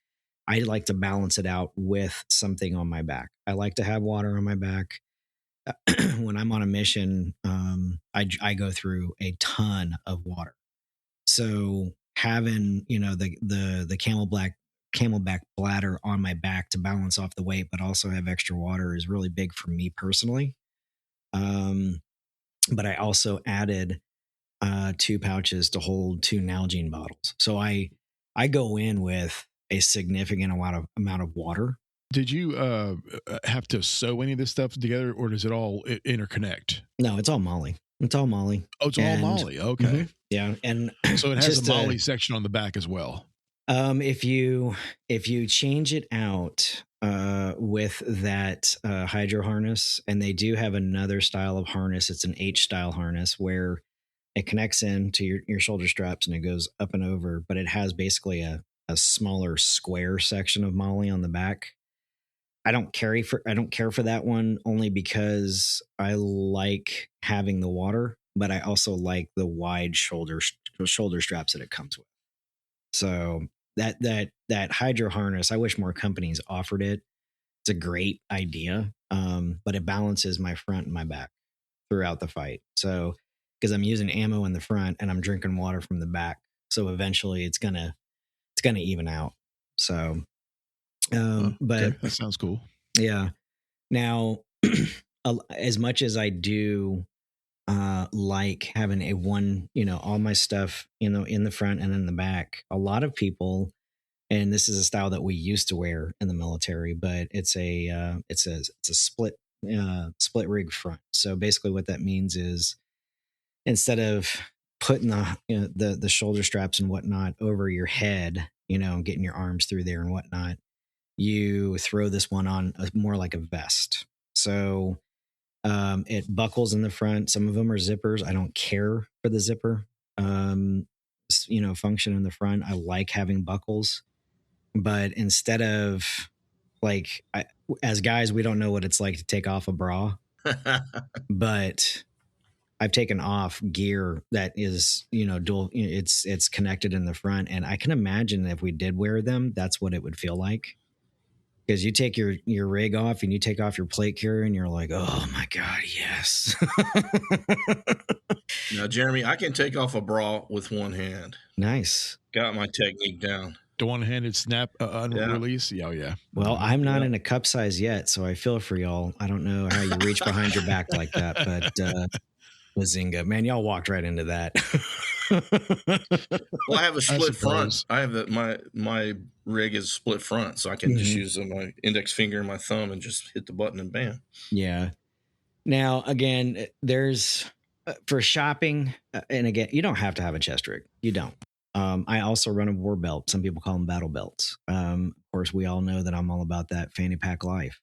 I like to balance it out with something on my back. I like to have water on my back. When I'm on a mission, I go through a ton of water. So having the camelback bladder on my back to balance off the weight, but also have extra water is really big for me personally. But I also added 2 pouches to hold 2 Nalgene bottles. So I go in with a significant amount of water. Did you have to sew any of this stuff together, or does it all interconnect? No, it's all Molly. It's all Molly. Oh, it's all Molly. Okay. Mm-hmm. Yeah. And so it has a Molly section on the back as well. If you change it out with that hydro harness, and they do have another style of harness, it's an H style harness where it connects into your shoulder straps and it goes up and over, but it has basically a smaller square section of Molly on the back. I don't care for that one, only because I like having the water, but I also like the wide shoulder straps that it comes with. So that hydro harness, I wish more companies offered it. It's a great idea, but it balances my front and my back throughout the fight. So because I'm using ammo in the front and I'm drinking water from the back, so eventually it's gonna even out. So, but okay. That sounds cool. Yeah. Now, as much as I do like having a one, all my stuff, in the front and in the back, a lot of people, and this is a style that we used to wear in the military, but it's a split rig front. So basically what that means is, instead of putting the shoulder straps and whatnot over your head, getting your arms through there and whatnot, you throw this one on more like a vest. So it buckles in the front. Some of them are zippers. I don't care for the zipper, function in the front. I like having buckles, but instead of as guys, we don't know what it's like to take off a bra, but I've taken off gear that is, dual. It's connected in the front, and I can imagine if we did wear them, that's what it would feel like. Because you take your rig off and you take off your plate carrier and you're like, oh my God, yes. Now, Jeremy, I can take off a bra with one hand. Nice. Got my technique down. The one-handed snap release? Yeah. Oh, yeah. Well, I'm not in a cup size yet, so I feel for y'all. I don't know how you reach behind your back like that, but Wazinga, man, y'all walked right into that. Well, I have a split front. I have my rig is split front, so I can just use my index finger and my thumb and just hit the button and bam. Yeah. Now, again, there's for shopping, and again, you don't have to have a chest rig. You don't. I also run a war belt. Some people call them battle belts. Of course, we all know that I'm all about that fanny pack life.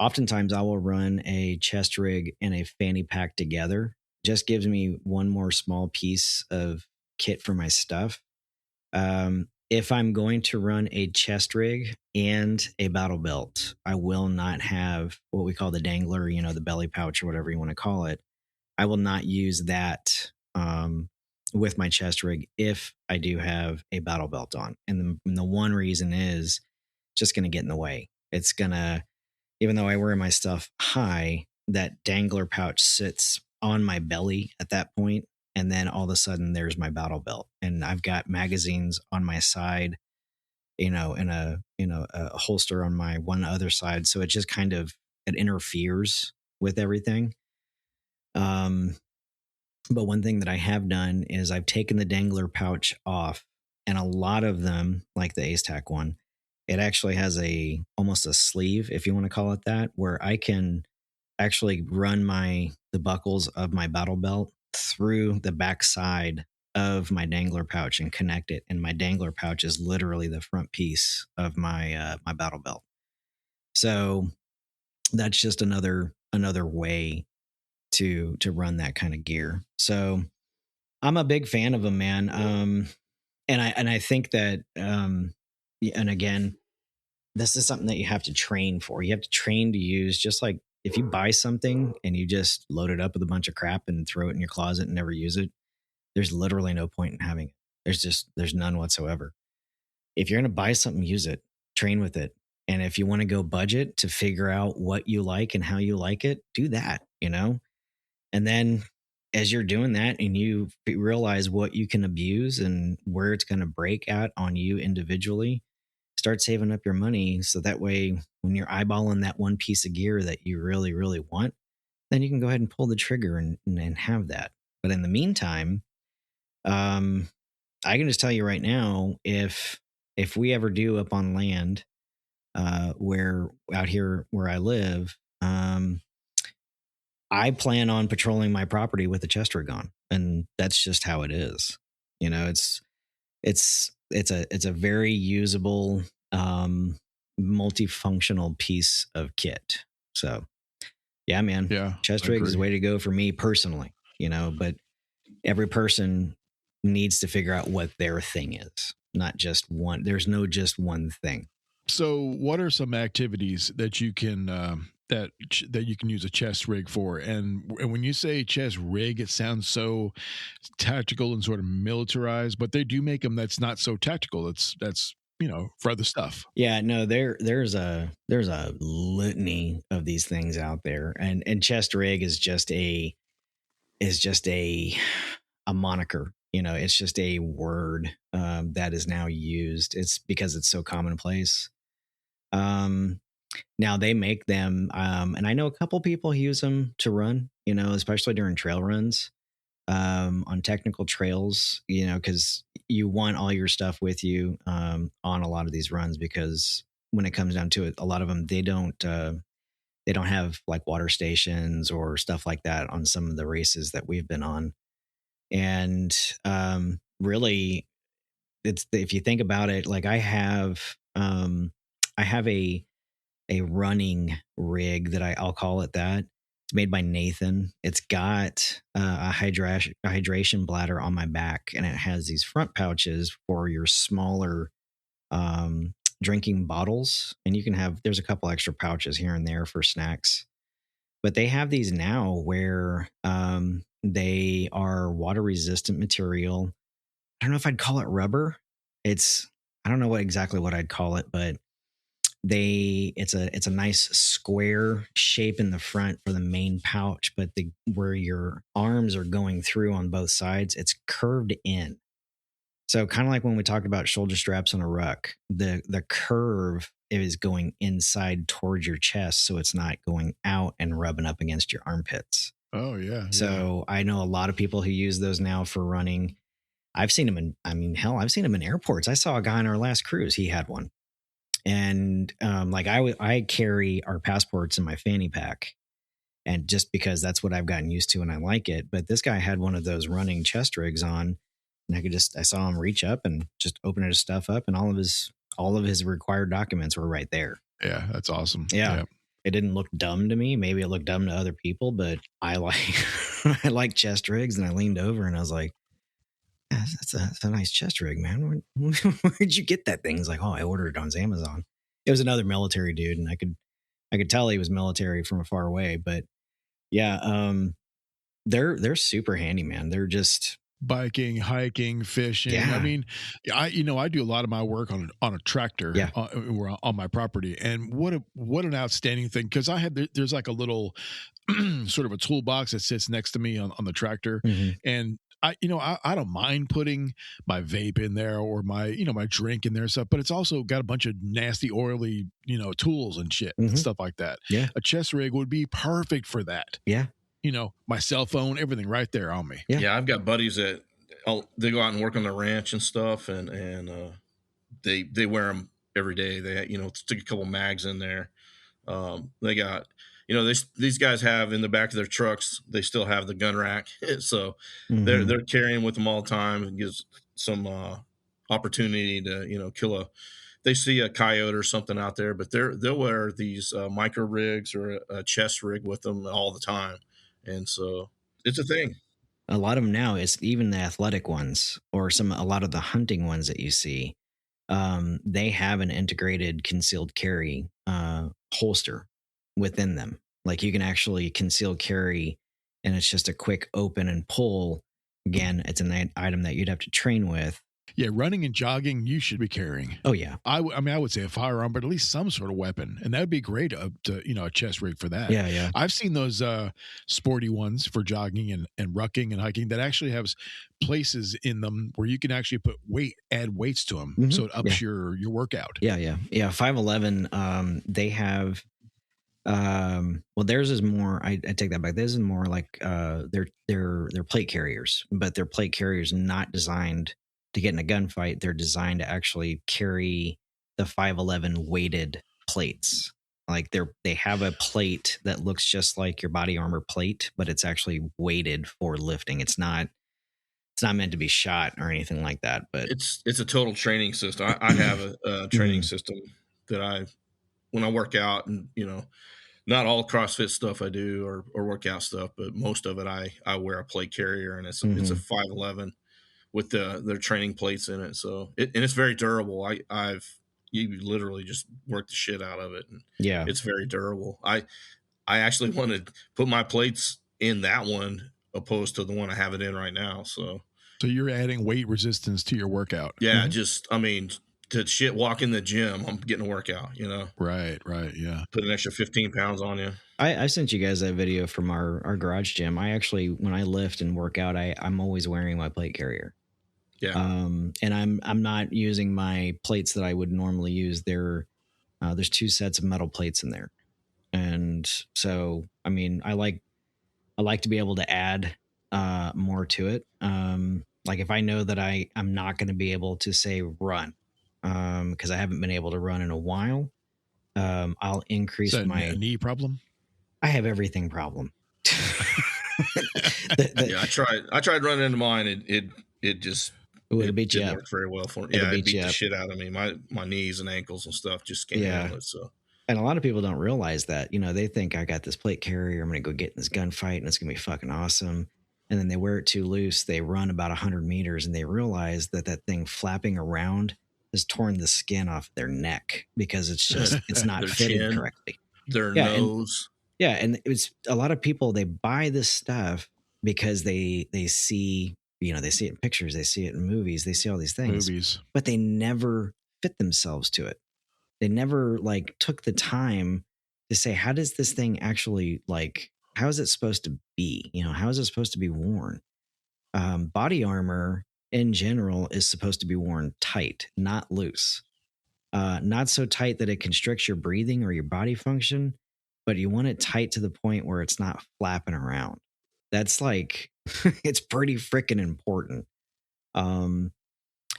Oftentimes I will run a chest rig and a fanny pack together. Just gives me one more small piece of kit for my stuff. If I'm going to run a chest rig and a battle belt, I will not have what we call the dangler, the belly pouch or whatever you want to call it. I will not use that with my chest rig if I do have a battle belt on. And the one reason is just going to get in the way. It's going to, even though I wear my stuff high, that dangler pouch sits on my belly at that point, and then all of a sudden there's my battle belt, and I've got magazines on my side, in a holster on my one other side, so it just kind of it interferes with everything. But one thing that I have done is I've taken the dangler pouch off, and a lot of them, like the Ace Tac one, it actually has almost a sleeve, if you want to call it that, where I can actually run the buckles of my battle belt through the back side of my dangler pouch and connect it. And my dangler pouch is literally the front piece of my my battle belt. So that's just another way to run that kind of gear. So I'm a big fan of them, man. And I think that and again, this is something that you have to train for. You have to train to use, just like if you buy something and you just load it up with a bunch of crap and throw it in your closet and never use it, there's literally no point in having it. There's none whatsoever. If you're going to buy something, use it, train with it. And if you want to go budget to figure out what you like and how you like it, do that, And then as you're doing that and you realize what you can abuse and where it's going to break out on you individually, start saving up your money. So that way, when you're eyeballing that one piece of gear that you really, really want, then you can go ahead and pull the trigger and have that. But in the meantime, I can just tell you right now, if we ever do up on land, where out here where I live, I plan on patrolling my property with a chest rig on, and that's just how it is. It's a very usable, multifunctional piece of kit. So, yeah, man, chest rig is the way to go for me personally. But every person needs to figure out what their thing is, not just one. There's no just one thing. So, what are some activities that you can that you can use a chest rig for? And when you say chest rig, it sounds so tactical and sort of militarized, but they do make them that's not so tactical. That's for other stuff. Yeah, no, there's a litany of these things out there, and chest rig is just a moniker. It's just a word that is now used. It's because it's so commonplace. Now they make them, and I know a couple people who use them to run, especially during trail runs, on technical trails, because you want all your stuff with you on a lot of these runs, because when it comes down to it, a lot of them, they don't have like water stations or stuff like that on some of the races that we've been on. And really, if you think about it, like I have a running rig that I'll call it that. It's made by Nathan. It's got a hydration bladder on my back, and it has these front pouches for your smaller drinking bottles. And you can there's a couple extra pouches here and there for snacks. But they have these now where they are water resistant material. I don't know if I'd call it rubber. I don't know exactly what I'd call it, but it's a nice square shape in the front for the main pouch, but where your arms are going through on both sides, it's curved in. So kind of like when we talked about shoulder straps on a ruck, the curve is going inside towards your chest, so it's not going out and rubbing up against your armpits. Oh yeah. So I know a lot of people who use those now for running. I've seen them I've seen them in airports. I saw a guy on our last cruise. He had one. And I carry our passports in my fanny pack, and just because that's what I've gotten used to and I like it. But this guy had one of those running chest rigs on, and I saw him reach up and just open his stuff up, and all of his required documents were right there. Yeah, that's awesome. Yeah. It didn't look dumb to me. Maybe it looked dumb to other people, but I like chest rigs, and I leaned over and I was like, yeah, that's a nice chest rig, man. Where'd you get that thing? He's like, oh, I ordered it on Amazon. It was another military dude, and I could tell he was military from far away. But yeah, they're super handy, man. They're just biking, hiking, fishing. Yeah. I mean, I do a lot of my work on a tractor on my property, and what an outstanding thing, because there's like a little sort of a toolbox that sits next to me on the tractor, and I don't mind putting my vape in there or my drink in there and stuff, but it's also got a bunch of nasty, oily, tools and shit and stuff like that. Yeah. A chest rig would be perfect for that. Yeah. My cell phone, everything right there on me. Yeah. I've got buddies that they go out and work on the ranch and stuff, and they wear them every day. They stick a couple mags in there. They got these guys have in the back of their trucks, they still have the gun rack. So Mhm. they're carrying with them all the time. It gives some opportunity to, they see a coyote or something out there, but they'll wear these micro rigs or a chest rig with them all the time. And so it's a thing. A lot of them now, it's even the athletic ones or a lot of the hunting ones that you see. They have an integrated concealed carry holster within them. Like you can actually conceal carry, and it's just a quick open and pull. Again, it's an item that you'd have to train with. Yeah, running and jogging, you should be carrying. Oh yeah, I would say a firearm, but at least some sort of weapon, and that would be great. A chest rig for that. Yeah. I've seen those sporty ones for jogging and rucking and hiking that actually have places in them where you can actually add weights to them, so it ups your workout. Yeah. 511. They have. Well, theirs is more. I take that back. Theirs is more like they're plate carriers, but they're plate carriers not designed to get in a gunfight. They're designed to actually carry the 511 weighted plates. Like they have a plate that looks just like your body armor plate, but it's actually weighted for lifting. It's not meant to be shot or anything like that. But it's a total training system. I have a training system that when I work out, and not all CrossFit stuff I do or workout stuff, but most of it I wear a plate carrier, and it's a 511 with their training plates in it. So it's very durable. You literally just work the shit out of it, and it's very durable. I actually want to put my plates in that one opposed to the one I have it in right now. So you're adding weight resistance to your workout. Yeah, to walk in the gym, I'm getting a workout, Right, yeah. Put an extra 15 pounds on you. I sent you guys that video from our garage gym. I actually, when I lift and work out, I'm always wearing my plate carrier. Yeah. And I'm not using my plates that I would normally use. There's 2 sets of metal plates in there. And so, I mean, I like to be able to add more to it. Like if I know that I'm not going to be able to say run, because I haven't been able to run in a while, I'll increase my knee problem. I have everything problem. Yeah, I tried running into mine. It just beat you didn't up. work very well for me. Yeah, it beat the shit out of me. My knees and ankles and stuff just can't handle it. So. And a lot of people don't realize that, they think I got this plate carrier. I'm going to go get in this gunfight and it's going to be fucking awesome. And then they wear it too loose. They run about 100 meters and they realize that thing flapping around has torn the skin off their neck because it's not fitted correctly. Their nose. And it's a lot of people, they buy this stuff because they see, they see it in pictures, they see it in movies, they see all these things, but they never fit themselves to it. They never took the time to say, how does this thing actually how is it supposed to be? How is it supposed to be worn? Body armor in general is supposed to be worn tight, not loose. Not so tight that it constricts your breathing or your body function, but you want it tight to the point where it's not flapping around. That's it's pretty freaking important.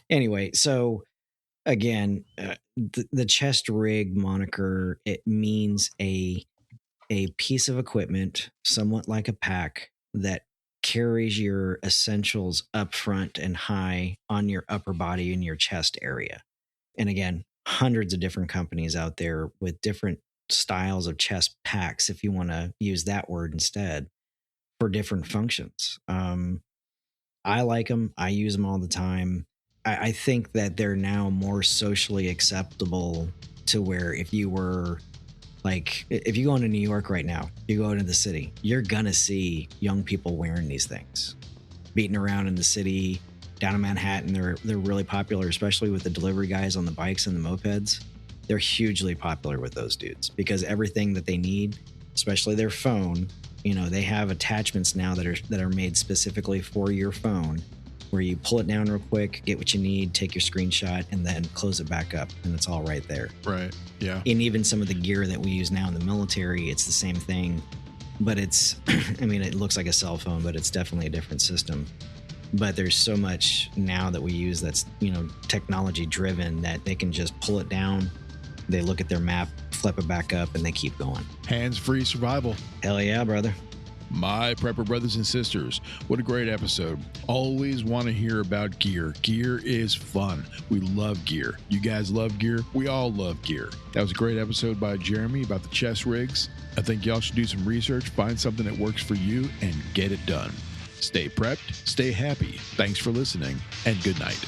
Anyway, so again, the chest rig moniker, it means a piece of equipment, somewhat like a pack, that carries your essentials up front and high on your upper body in your chest area. And again, hundreds of different companies out there with different styles of chest packs, if you want to use that word instead, for different functions. I like them. I use them all the time. I think that they're now more socially acceptable to where if you were if you go into New York right now, you go into the city, you're going to see young people wearing these things, beating around in the city. Down in Manhattan, they're really popular, especially with the delivery guys on the bikes and the mopeds. They're hugely popular with those dudes because everything that they need, especially their phone, they have attachments now that are made specifically for your phone, where you pull it down real quick, get what you need, take your screenshot, and then close it back up, and it's all right there. Right, yeah. And even some of the gear that we use now in the military, it's the same thing, but it's, it looks like a cell phone, but it's definitely a different system. But there's so much now that we use that's, technology driven that they can just pull it down. They look at their map flip it back up, and they keep going. Hands-free survival. Hell yeah, brother. My prepper brothers and sisters, what a great episode. Always want to hear about gear. Gear is fun. We love gear. You guys love gear. We all love gear. That was a great episode by Jeremy about the chest rigs. I think y'all should do some research, find something that works for you, and get it done. Stay prepped, stay happy. Thanks for listening, and good night.